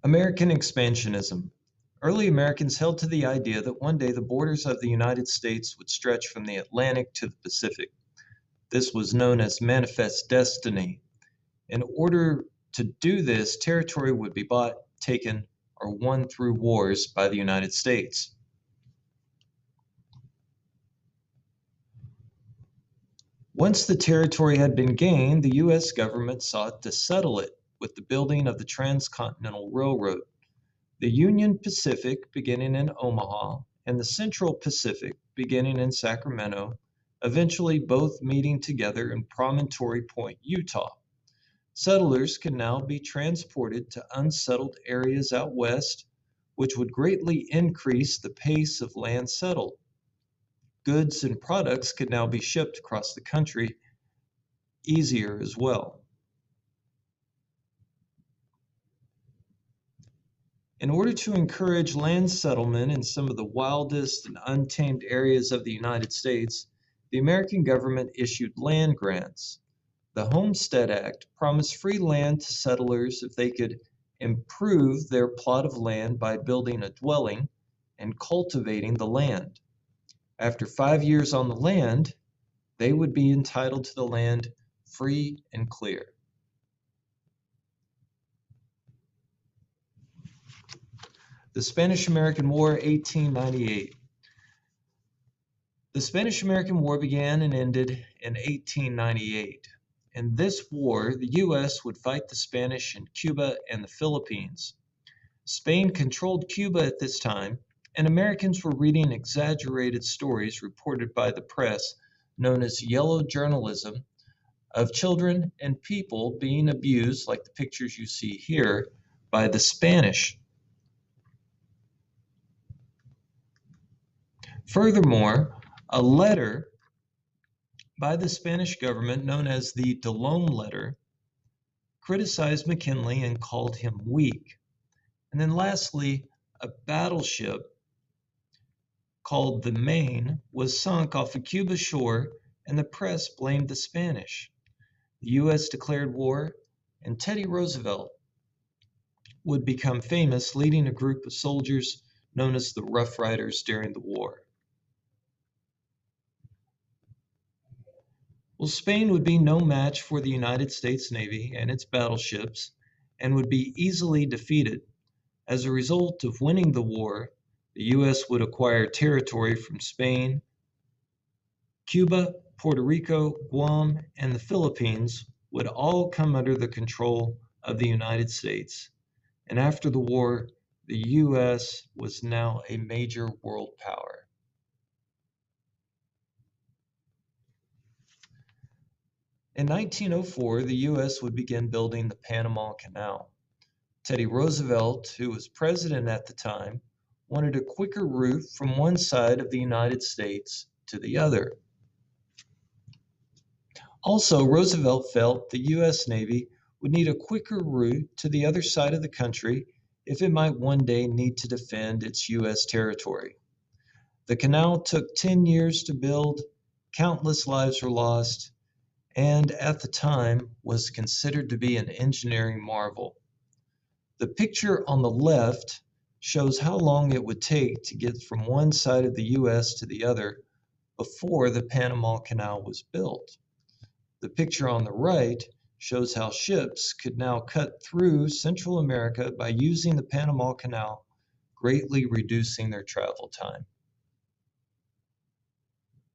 American expansionism. Early Americans held to the idea that one day the borders of the United States would stretch from the Atlantic to the Pacific. This was known as manifest destiny. In order to do this, territory would be bought, taken, or won through wars by the United States. Once the territory had been gained, the U.S. government sought to settle it with the building of the Transcontinental Railroad. The Union Pacific, beginning in Omaha, and the Central Pacific, beginning in Sacramento, eventually both meeting together in Promontory Point, Utah. Settlers could now be transported to unsettled areas out west, which would greatly increase the pace of land settled. Goods and products could now be shipped across the country easier as well. In order to encourage land settlement in some of the wildest and untamed areas of the United States, the American government issued land grants. The Homestead Act promised free land to settlers if they could improve their plot of land by building a dwelling and cultivating the land. After 5 years on the land, they would be entitled to the land free and clear. The Spanish-American War, 1898. The Spanish-American War began and ended in 1898. In this war, the U.S. would fight the Spanish in Cuba and the Philippines. Spain controlled Cuba at this time, and Americans were reading exaggerated stories reported by the press, known as yellow journalism, of children and people being abused, like the pictures you see here, by the Spanish. Furthermore, a letter by the Spanish government, known as the Delome Letter, criticized McKinley and called him weak. And then lastly, a battleship called the Maine was sunk off a Cuba shore, and the press blamed the Spanish. The U.S. declared war, and Teddy Roosevelt would become famous, leading a group of soldiers known as the Rough Riders during the war. Well, Spain would be no match for the United States Navy and its battleships, and would be easily defeated. As a result of winning the war, the U.S. would acquire territory from Spain. Cuba, Puerto Rico, Guam, and the Philippines would all come under the control of the United States. And after the war, the U.S. was now a major world power. In 1904, the U.S. would begin building the Panama Canal. Teddy Roosevelt, who was president at the time, wanted a quicker route from one side of the United States to the other. Also, Roosevelt felt the U.S. Navy would need a quicker route to the other side of the country if it might one day need to defend its U.S. territory. The canal took 10 years to build, countless lives were lost, and at the time was considered to be an engineering marvel. The picture on the left shows how long it would take to get from one side of the U.S. to the other before the Panama Canal was built. The picture on the right shows how ships could now cut through Central America by using the Panama Canal, greatly reducing their travel time.